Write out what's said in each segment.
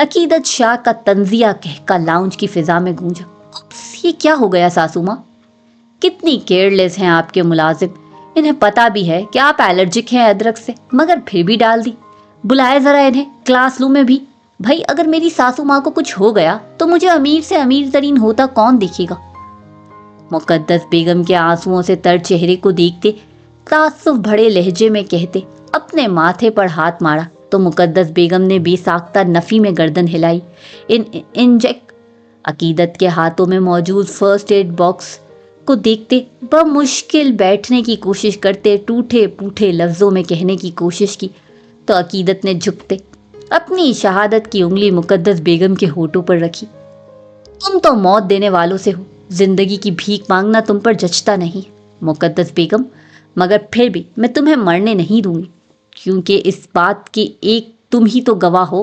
عقیدت شاہ کا تنزیہ کہکا لاؤنج کی فضا میں گونجا۔ یہ کیا ہو گیا ساسو ماں؟ کتنی کیئرلیس ہیں آپ کے ملازم، انہیں پتا بھی ہے کہ آپ الرجک ہیں ادرک سے، مگر پھر بھی ڈال دی۔ بلائے ذرا انہیں کلاس روم میں بھی۔ بھائی اگر میری ساسو ماں کو کچھ ہو گیا تو مجھے امیر سے امیر ترین ہوتا کون دیکھے گا؟ مقدس بیگم کے آنسوؤں سے تر چہرے کو دیکھتے تعصب بھرے لہجے میں کہتے اپنے ماتھے پر ہاتھ مارا تو مقدس بیگم نے بے ساختہ نفی میں گردن ہلائی۔ انجیکٹ عقیدت کے ہاتھوں میں موجود فرسٹ ایڈ باکس کو دیکھتے بمشکل بیٹھنے کی کوشش کرتے ٹوٹے پوٹے لفظوں میں کہنے کی کوشش کی تو عقیدت نے جھکتے اپنی شہادت کی انگلی مقدس بیگم کے ہونٹوں پر رکھی۔ تم تو موت دینے والوں سے ہو، زندگی کی بھیک مانگنا تم پر جچتا نہیں مقدس بیگم، مگر پھر بھی میں تمہیں مرنے نہیں دوں گی، کیونکہ اس بات کی ایک تم ہی تو گواہ ہو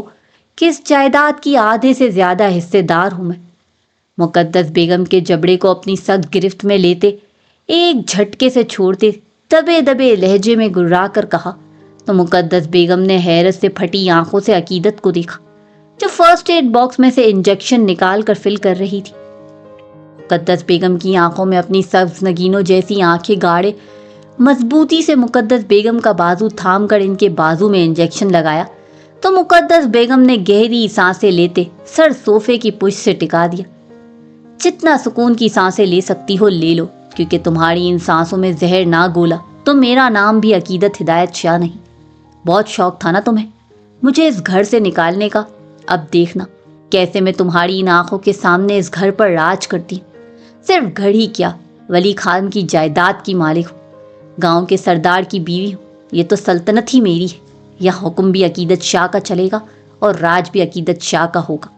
کہ اس جائیداد کی آدھے سے زیادہ حصے دار ہوں میں۔ مقدس بیگم کے جبڑے کو اپنی سخت گرفت میں لیتے ایک جھٹکے سے چھوڑتے دبے دبے لہجے میں گررا کر کہا تو مقدس بیگم نے حیرت سے پھٹی آنکھوں سے عقیدت کو دیکھا جو فرسٹ ایڈ باکس میں سے انجیکشن نکال کر فل کر رہی تھی۔ مقدس بیگم کی آنکھوں میں اپنی سبز نگینوں جیسی آنکھیں گاڑے مضبوطی سے مقدس بیگم کا بازو تھام کر ان کے بازو میں انجیکشن لگایا تو مقدس بیگم نے گہری سانسیں لیتے سر صوفے کی پشت سے ٹکا دیا۔ جتنا سکون کی سانسیں لے سکتی ہو لے لو، کیونکہ تمہاری ان سانسوں میں زہر نہ گولا تو میرا نام بھی عقیدت ہدایت شاہ نہیں۔ بہت شوق تھا نا تمہیں مجھے اس گھر سے نکالنے کا، اب دیکھنا کیسے میں تمہاری ان آنکھوں کے سامنے اس گھر پر راج کرتی ہوں۔ صرف گھر ہی کیا، ولی خان کی جائیداد کی مالک ہوں، گاؤں کے سردار کی بیوی ہوں، یہ تو سلطنت ہی میری ہے۔ یہ حکم بھی عقیدت شاہ کا چلے گا اور راج بھی عقیدت شاہ کا ہوگا،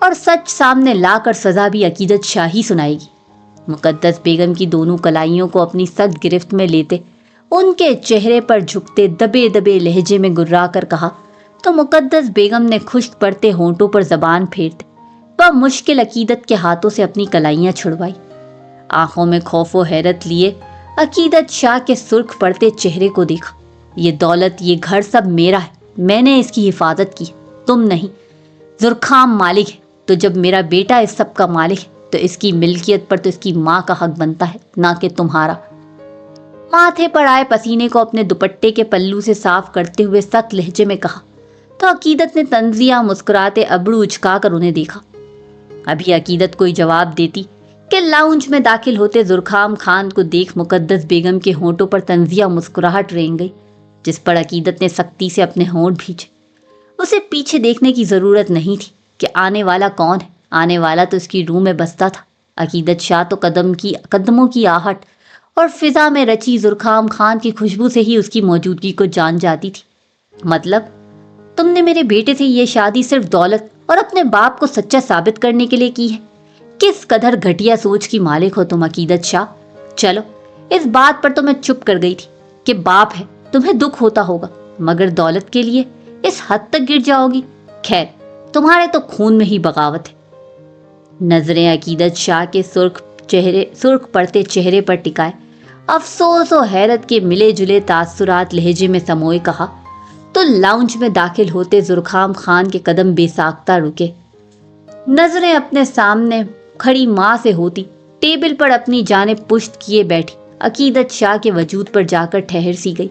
اور سچ سامنے لا کر سزا بھی عقیدت شاہ ہی سنائے گی۔ مقدس بیگم کی دونوں کلائیوں کو اپنی سخت گرفت میں لیتے ان کے چہرے پر جھکتے دبے دبے لہجے میں گررا کر کہا تو مقدس بیگم نے خشک پڑتے ہونٹوں پر زبان پھیرتے بمشکل عقیدت کے ہاتھوں سے اپنی کلائیاں چھڑوائی۔ آنکھوں میں خوف و حیرت لیے عقیدت شاہ کے سرخ پڑتے چہرے کو دیکھا۔ یہ دولت، یہ گھر سب میرا ہے، میں نے اس کی حفاظت کی، تم نہیں۔ زرخام مالک ہے تو جب میرا بیٹا اس سب کا مالک ہے تو اس کی ملکیت پر تو اس کی ماں کا حق بنتا ہے، نہ کہ تمہارا۔ ماتھے پر آئے پسینے کو اپنے دوپٹے کے پلو سے صاف کرتے ہوئے سخت لہجے میں کہا تو عقیدت نے تنزیہ مسکراتے ابرو اچکا کر انہیں دیکھا۔ ابھی عقیدت کوئی جواب دیتی کہ لاؤنج میں داخل ہوتے زرخام خان کو دیکھ مقدس بیگم کے ہونٹوں پر تنزیہ مسکراہٹ رینگ گئی، جس پر عقیدت نے سختی سے اپنے ہونٹ بھینچے۔ اسے پیچھے دیکھنے کی ضرورت نہیں تھی کہ آنے والا کون ہے، آنے والا تو اس کی روح میں بستا تھا۔ عقیدت شاہ تو قدموں کی آہٹ اور فضا میں رچی زرخام خان کی خوشبو سے ہی اس کی موجودگی کو جان جاتی تھی۔ مطلب تم نے میرے بیٹے سے یہ شادی صرف دولت اور اپنے باپ کو سچا ثابت کرنے کے لیے کی ہے؟ کس قدر گھٹیا سوچ کی مالک ہو تم عقیدت شاہ۔ چلو اس بات پر تو میں چپ کر گئی تھی کہ باپ ہے، تمہیں دکھ ہوتا ہوگا، مگر دولت کے لیے اس حد تک گر جاؤ گی؟ خیر تمہارے تو خون میں ہی بغاوت ہے۔ نظریں عقیدت شاہ کے سرخ پڑتے چہرے پر ٹکائے افسوس و حیرت کے ملے جلے تاثرات لہجے میں سموئے کہا تو لاؤنج میں داخل ہوتے زرخام خان کے قدم بے ساختہ رکے۔ نظریں اپنے سامنے کھڑی ماں سے ہوتی ٹیبل پر اپنی جانب پشت کیے بیٹھی عقیدت شاہ کے وجود پر جا کر ٹھہر سی گئی۔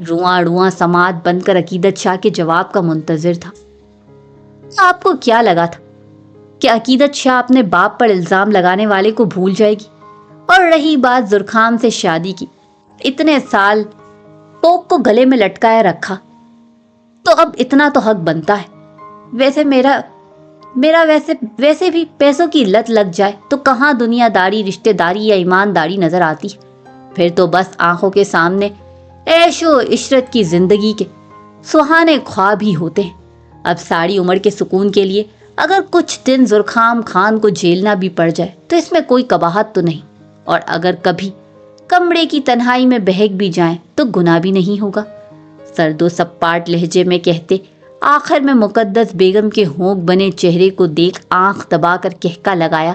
رواں رواں سماعت بن کر عقیدت شاہ کے جواب کا منتظر تھا۔ آپ کو کیا لگا تھا کہ عقیدت شاہ اپنے باپ پر الزام لگانے والے کو بھول جائے گی؟ اور رہی بات زرخام سے شادی کی، اتنے سال پوک کو گلے میں لٹکائے رکھا تو اب اتنا تو حق بنتا ہے۔ ویسے میرا ویسے بھی پیسوں کی لت لگ جائے تو کہاں دنیا داری، رشتہ داری یا ایمانداری نظر آتی ہے؟ پھر تو بس آنکھوں کے سامنے عیش و عشرت کی زندگی کے سہانے خواب ہی ہوتے ہیں۔ اب ساری عمر کے سکون کے لیے اگر کچھ دن زرخام خان کو جھیلنا بھی پڑ جائے تو اس میں کوئی قباحت تو نہیں، اور اگر کبھی کمرے کی تنہائی میں بہک بھی جائیں تو گناہ بھی نہیں ہوگا۔ سرد و سپاٹ لہجے میں کہتے آخر میں مقدس بیگم کے ہونک بنے چہرے کو دیکھ آنکھ دبا کر کہکا لگایا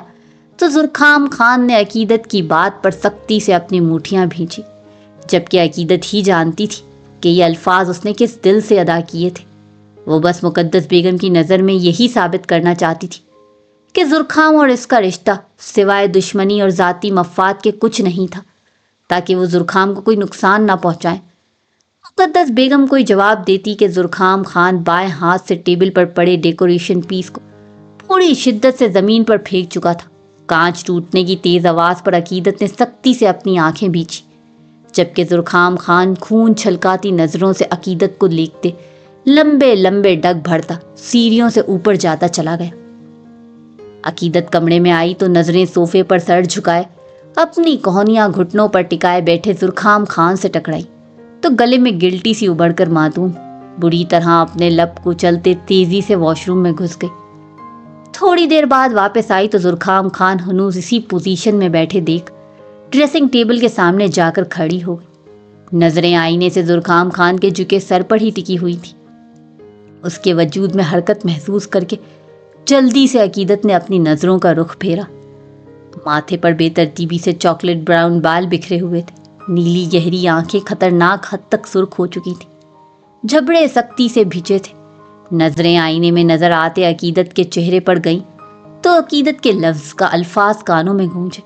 تو زرخام خان نے عقیدت کی بات پر سختی سے اپنی مٹھیاں بھینچی، جبکہ عقیدت ہی جانتی تھی کہ یہ الفاظ اس نے کس دل سے ادا کیے تھے۔ وہ بس مقدس بیگم کی نظر میں یہی ثابت کرنا چاہتی تھی کہ زرخام اور اس کا رشتہ سوائے دشمنی اور ذاتی مفاد کے کچھ نہیں تھا، تاکہ وہ زرخام کو کوئی نقصان نہ پہنچائیں۔ مقدس بیگم کوئی جواب دیتی کہ زرخام خان بائیں ہاتھ سے ٹیبل پر پڑے ڈیکوریشن پیس کو پوری شدت سے زمین پر پھینک چکا تھا۔ کانچ ٹوٹنے کی تیز آواز پر عقیدت نے سختی سے اپنی آنکھیں بھیجی، جبکہ زرخام خان خون چھلکاتی نظروں سے عقیدت کو دیکھتے لمبے لمبے ڈگ بھرتا سیڑھیوں سے اوپر جاتا چلا گیا۔ عقیدت کمرے میں آئی تو نظریں صوفے پر سر جھکائے اپنی کوہنیاں گھٹنوں پر ٹکائے بیٹھے زرخام خان سے ٹکرائی تو گلے میں گلٹی سی ابھر کر معدوم بری طرح اپنے لب کو چلتے تیزی سے واش روم میں گھس گئی۔ تھوڑی دیر بعد واپس آئی تو زرخام خان ہنوز اسی پوزیشن میں بیٹھے دیکھ ڈریسنگ ٹیبل کے سامنے جا کر کھڑی ہو گئی۔ نظریں آئینے سے زرخام خان کے جھکے سر پر ہی ٹکی ہوئی تھی۔ اس کے وجود میں حرکت محسوس کر کے جلدی سے عقیدت نے اپنی نظروں کا رخ پھیرا۔ ماتھے پر بے ترتیبی سے چاکلیٹ براؤن بال بکھرے ہوئے تھے، نیلی گہری آنکھیں خطرناک حد تک سرخ ہو چکی تھیں، جھبڑے سختی سے بھیجے تھے۔ نظریں آئینے میں نظر آتے عقیدت کے چہرے پر گئیں تو عقیدت کے لفظ کا الفاظ کانوں میں گونجے۔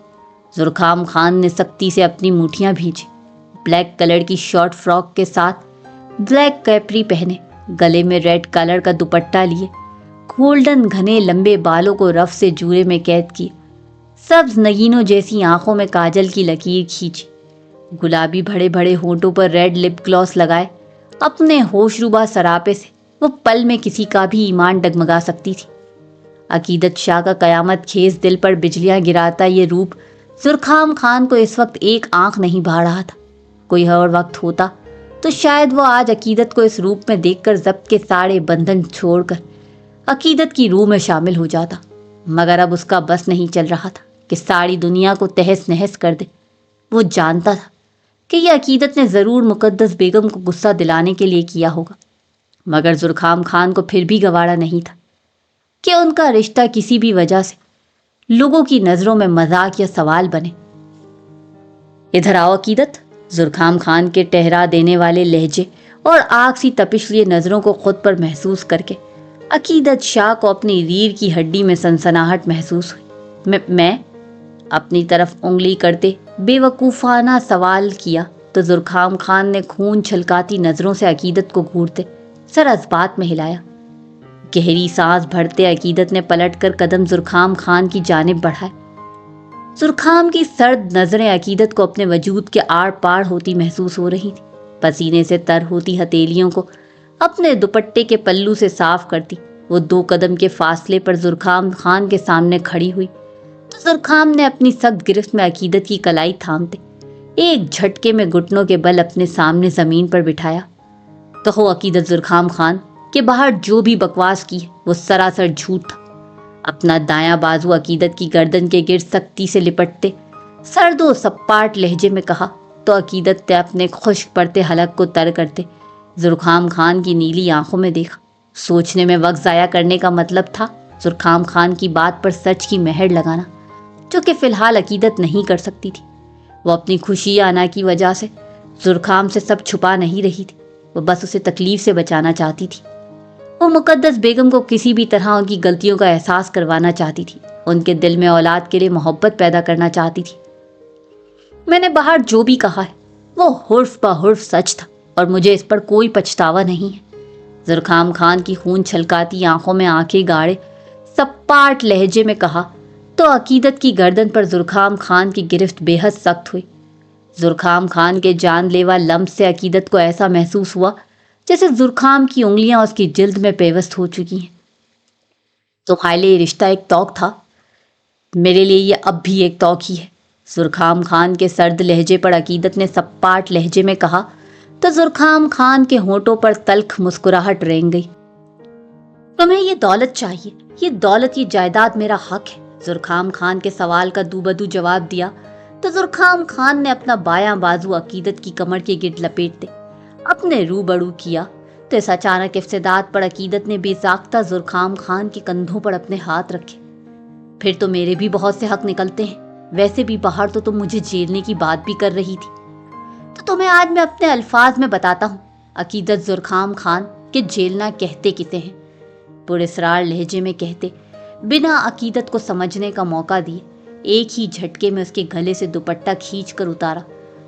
زرخام خان نے سختی سے اپنی مٹھیاں بھیجی، بلیک کلر کی شارٹ فراک کے ساتھ بلیک کیپری پہنے، گلے میں ریڈ کلر کا دوپٹہ لیے، گولڈن گھنے لمبے بالوں کو رف سے جوڑے میں قید کیے، سبز نگینوں جیسی آنکھوں میں کاجل کی لکیر کھینچی، گلابی بڑے بڑے ہونٹوں پر ریڈ لپ گلاس لگائے اپنے ہوش ربا سراپے سے وہ پل میں کسی کا بھی ایمان ڈگمگا سکتی تھی۔ عقیدت شاہ کا قیامت خیز دل پر بجلیاں گراتا یہ روپ زرخام خان کو اس وقت ایک آنکھ نہیں بھا رہا تھا۔ کوئی اور وقت ہوتا تو شاید وہ آج عقیدت کو اس روپ میں دیکھ کر ضبط کے سارے بندھن چھوڑ کر عقیدت کی روح میں شامل ہو جاتا، مگر اب اس کا بس نہیں چل رہا تھا کہ ساری دنیا کو تہس نہس کر دے۔ وہ جانتا تھا کہ یہ عقیدت نے ضرور مقدس بیگم کو غصہ دلانے کے لیے کیا ہوگا، مگر زرخام خان کو پھر بھی گوارا نہیں تھا کہ ان کا رشتہ کسی بھی وجہ سے لوگوں کی نظروں میں مذاق یا سوال بنے۔ ادھر آؤ عقیدت، زرخام خان کے ٹہرا دینے والے لہجے اور آگ سی تپش لیے نظروں کو خود پر محسوس کر کے عقیدت شاہ کو اپنی ریڑھ کی ہڈی میں سنسناہٹ محسوس ہوئی۔ میں اپنی طرف انگلی کرتے بے وقوفانہ سوال کیا تو زرخام خان نے خون چھلکاتی نظروں سے عقیدت کو گھورتے سر اثبات میں ہلایا۔ گہری سانس بھرتے عقیدت نے پلٹ کر قدم زرخام خان کی جانب بڑھائے۔ زرخام کی سرد نظریں عقیدت کو اپنے وجود کے آر پار ہوتی محسوس ہو رہی تھی۔ پسینے سے تر ہوتی ہتھیلیوں کو اپنے دوپٹے کے پلو سے صاف کرتی وہ 2 قدم کے فاصلے پر زرخام خان کے سامنے کھڑی ہوئی تو زرخام نے اپنی سخت گرفت میں عقیدت کی کلائی تھامتے ایک جھٹکے میں گھٹنوں کے بل اپنے سامنے زمین پر بٹھایا۔ کہو عقیدت زرخام خان کہ باہر جو بھی بکواس کی وہ سراسر جھوٹ تھا۔ اپنا دایاں بازو عقیدت کی گردن کے گرد سختی سے لپٹتے سرد و سپاٹ لہجے میں کہا تو عقیدت نے اپنے خشک پڑتے حلق کو تر کرتے زرخام خان کی نیلی آنکھوں میں دیکھا۔ سوچنے میں وقت ضائع کرنے کا مطلب تھا زرخام خان کی بات پر سچ کی مہر لگانا، جو کہ فی الحال عقیدت نہیں کر سکتی تھی۔ وہ اپنی خوشی یا انا کی وجہ سے زرخام سے سب چھپا نہیں رہی تھی، وہ بس اسے تکلیف سے بچانا چاہتی تھی۔ وہ مقدس بیگم کو کسی بھی طرح ان کی غلطیوں کا احساس کروانا چاہتی تھی، ان کے دل میں اولاد کے لیے محبت پیدا کرنا چاہتی تھی۔ میں نے باہر جو بھی کہا ہے وہ حرف بہ حرف سچ تھا اور مجھے اس پر کوئی پچھتاوا نہیں ہے۔ زرخام خان کی خون چھلکاتی آنکھوں میں آنکھیں گاڑے سپاٹ لہجے میں کہا تو عقیدت کی گردن پر زرخام خان کی گرفت بے حد سخت ہوئی۔ زرخام خان کے جان لیوا لمس سے عقیدت کو ایسا محسوس ہوا جیسے زرخام کی انگلیاں اس کی جلد میں پیوست ہو چکی ہیں۔ تو خیال یہ رشتہ ایک توق تھا، میرے لیے یہ اب بھی ایک توق ہی ہے، زرخام خان کے سرد لہجے پر عقیدت نے سپاٹ لہجے میں کہا تو زرخام خان کے ہونٹوں پر تلخ مسکراہٹ رینگ گئی۔ تمہیں یہ دولت چاہیے، یہ دولت، یہ جائیداد میرا حق ہے، زرخام خان کے سوال کا دو بدو جواب دیا تو زرخام خان نے اپنا بایاں بازو عقیدت کی کمر کے گرد لپیٹتے اپنے روبرو کیا تو اس اچانک افسداد پر عقیدت نے بے ضابطہ زرخام خان کے کندھوں پر اپنے ہاتھ رکھے۔ پھر تو میرے بھی بہت سے حق نکلتے ہیں، ویسے بھی باہر تو تم مجھے جیلنے کی بات بھی کر رہی تھی، تو تمہیں آج میں اپنے الفاظ میں بتاتا ہوں۔ عقیدت زرخام خان کہ جیلنا کہتے کسے ہیں، پراسرار لہجے میں کہتے، بنا عقیدت کو سمجھنے کا موقع دیے ایک ہی جھٹکے میں اس کے گلے سے دوپٹہ کھینچ کر اتارا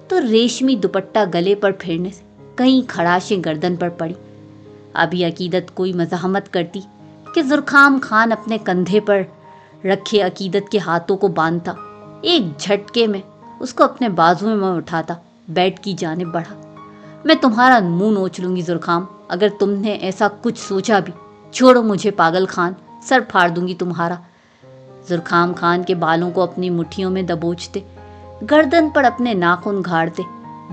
تو ریشمی دوپٹہ گلے پر پھرنے سے کئی کھڑاشیں گردن پر پڑی۔ ابھی عقیدت کوئی مزاحمت کرتی کہ زرخام خان اپنے کندھے پر رکھے عقیدت کے ہاتھوں کو باندھتا، ایک جھٹکے میں اس کو اپنے بازوؤں میں اٹھاتا بیڈ کی جانب بڑھا۔ میں تمہارا منہ نوچ لوں گی زرخام، اگر تم نے ایسا کچھ سوچا بھی۔ چھوڑو مجھے پاگل خان، سر پھاڑ دوں گی تمہارا۔ زرخام خان کے بالوں کو اپنی مٹھیوں میں دبوچتے، گردن پر اپنے ناخن گھاڑتے،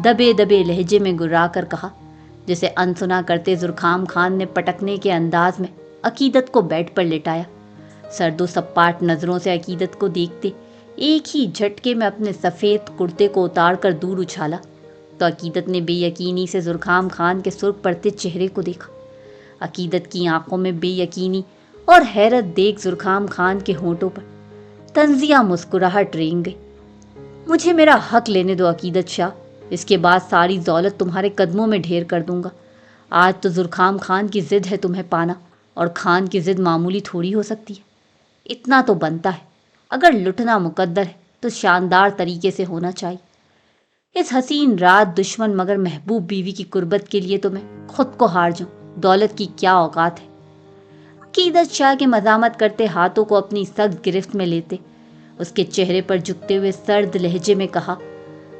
دبے دبے لہجے میں گرا کر کہا، جسے انسنا کرتے زرخام خان نے پٹکنے کے انداز میں عقیدت کو بیڈ پر لٹایا۔ سرد و سپاٹ نظروں سے عقیدت کو دیکھتے ایک ہی جھٹکے میں اپنے سفید کرتے کو اتار کر دور اچھالا تو عقیدت نے بے یقینی سے زرخام خان کے سرخ پڑتے چہرے کو دیکھا۔ عقیدت کی آنکھوں میں بے یقینی اور حیرت دیکھ زرخام خان کے ہونٹوں پر طنزیہ مسکراہٹ رینگ گئی۔ مجھے میرا حق لینے دو عقیدت شاہ، اس کے بعد ساری دولت تمہارے قدموں میں ڈھیر کر دوں گا۔ آج تو زرخام خان کی ضد ہے تمہیں پانا، اور خان کی ضد معمولی تھوڑی ہو سکتی ہے۔ اتنا تو بنتا ہے، اگر لٹنا مقدر ہے تو شاندار طریقے سے ہونا چاہیے۔ اس حسین رات دشمن مگر محبوب بیوی کی قربت کے لیے تو میں خود کو ہار جاؤں، دولت کی کیا اوقات ہے۔ عقیدت شاہ کے مزاحمت کرتے ہاتھوں کو اپنی سخت گرفت میں لیتے اس کے چہرے پر جھکتے ہوئے سرد لہجے میں کہا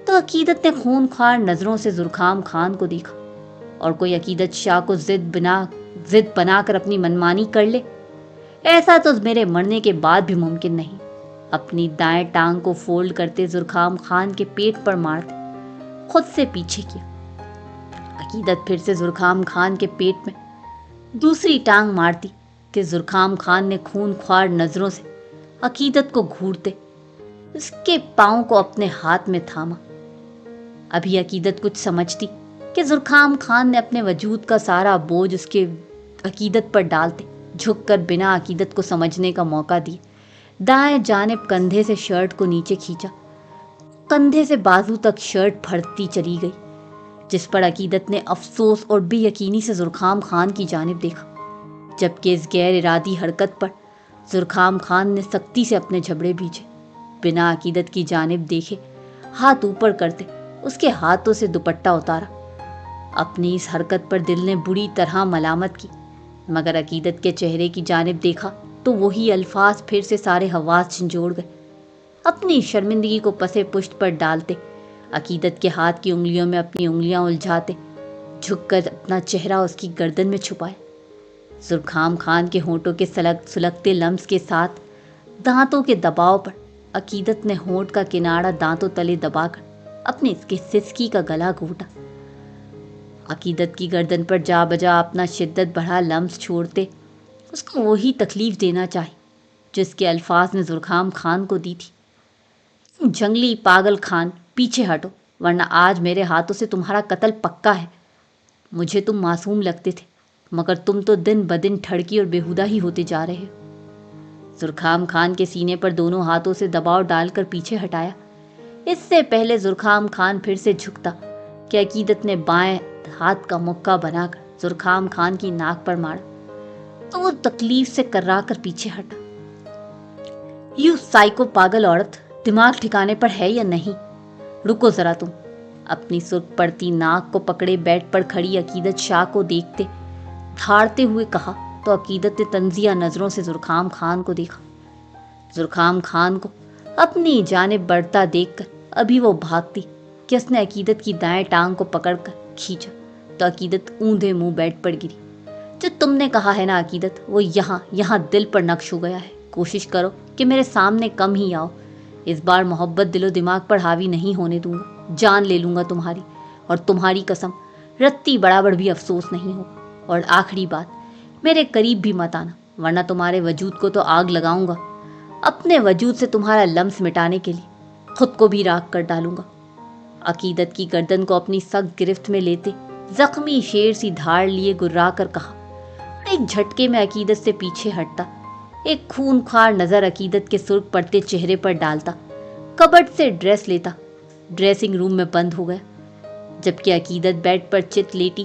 تو عقیدت نے خون خوار نظروں سے زرخام خان کو دیکھا۔ اور کوئی عقیدت شاہ کو ضد بنا کر اپنی منمانی کر لے، ایسا تو میرے مرنے کے بعد بھی ممکن نہیں۔ اپنی دائیں ٹانگ کو فولڈ کرتے زرخام خان کے پیٹ پر مارتے خود سے پیچھے کیا۔ عقیدت پھر سے زرخام خان کے پیٹ میں دوسری ٹانگ مارتی کہ زرخام خان نے خون خوار نظروں سے عقیدت کو گھورتے اس کے پاؤں کو اپنے ہاتھ میں تھاما۔ ابھی عقیدت کچھ سمجھتی کہ زرخام خان نے اپنے وجود کا سارا بوجھ اس کے عقیدت پر ڈالتے جھک کر بنا عقیدت کو سمجھنے کا موقع دیے دائیں جانب کندھے سے شرٹ کو نیچے کھینچا۔ کندھے سے بازو تک شرٹ پھڑتی چلی گئی، جس پر عقیدت نے افسوس اور بے یقینی سے زرخام خان کی جانب دیکھا، جبکہ اس غیر ارادی حرکت پر زرخام خان نے سختی سے اپنے جھبڑے بھیجے۔ بنا عقیدت کی جانب دیکھے ہاتھ اوپر کرتے اس کے ہاتھوں سے دوپٹہ اتارا۔ اپنی اس حرکت پر دل نے بری طرح ملامت کی، مگر عقیدت کے چہرے کی جانب دیکھا تو وہی الفاظ پھر سے سارے حواس جھنجھوڑ گئے۔ اپنی شرمندگی کو پسے پشت پر ڈالتے عقیدت کے ہاتھ کی انگلیوں میں اپنی انگلیاں الجھاتے جھک کر اپنا چہرہ اس کی گردن میں چھپایا۔ زرخام خان کے ہونٹوں کے سلگتے لمس کے ساتھ دانتوں کے دباؤ پر عقیدت نے ہونٹ کا کنارہ دانتوں تلے دبا کر اپنی اس کی سسکی کا گلا گھونٹا۔ عقیدت کی گردن پر جا بجا اپنا شدت بڑھا لمس چھوڑتے اس کو وہی تکلیف دینا چاہی جس کے الفاظ نے زرخام خان کو دی تھی۔ جنگلی پاگل خان، پیچھے ہٹو ورنہ آج میرے ہاتھوں سے تمہارا قتل پکا ہے۔ مجھے تم معصوم لگتے تھے، مگر تم تو دن بدن ٹھڑکی اور بیہودہ ہی ہوتے جا رہے ہو۔ زرخام خان کے سینے پر دونوں ہاتھوں سے دباؤ ڈال کر پیچھے ہٹایا۔ اس سے پہلے زرخام خان پھر سے جھکتا کہ عقیدت نے بائیں ہاتھ کا مکہ بنا کر زرخام خان کی ناک پر مارا تو وہ تکلیف سے کرا کر پیچھے ہٹا۔ یو سائیکو پاگل عورت، دماغ ٹھکانے پر ہے یا نہیں؟ رکو ذرا تم۔ اپنی سرخ پڑتی ناک کو پکڑے بیڈ پر کھڑی عقیدت شاہ کو دیکھتے دھاڑتے ہوئے کہا تو عقیدت نے طنزیہ نظروں سے زرخام خان کو دیکھا۔ زرخام خان کو اپنی جانب بڑھتا دیکھ کر ابھی وہ بھاگتی کہ اس نے عقیدت کی دائیں ٹانگ کو پکڑ کر کھینچا تو عقیدت اوندھے منہ بیڈ پر گری۔ جو تم نے کہا ہے نا عقیدت، وہ یہاں دل پر نقش ہو گیا ہے۔ کوشش کرو کہ میرے سامنے کم ہی آؤ۔ اس بار محبت دل و دماغ پر حاوی نہیں ہونے دوں گا، جان لے لوں گا تمہاری، اور تمہاری قسم رتی برابر بھی افسوس نہیں ہو۔ اور آخری بات، میرے قریب بھی مت آنا ورنہ تمہارے وجود کو تو آگ لگاؤں گا، اپنے وجود سے تمہارا لمس مٹانے کے لیے خود کو بھی راکھ کر ڈالوں گا۔ عقیدت کی گردن کو اپنی سخت گرفت میں لیتے زخمی شیر سی دھاڑ لیے گرا کر کہا۔ ایک جھٹکے میں عقیدت سے پیچھے ہٹتا، ایک خون خوار نظر عقیدت کے سرخ پڑتے چہرے پر ڈالتا، کبڈ سے ڈریس لیتا ڈریسنگ روم میں بند ہو گیا، جبکہ عقیدت بیڈ پر چت لیٹی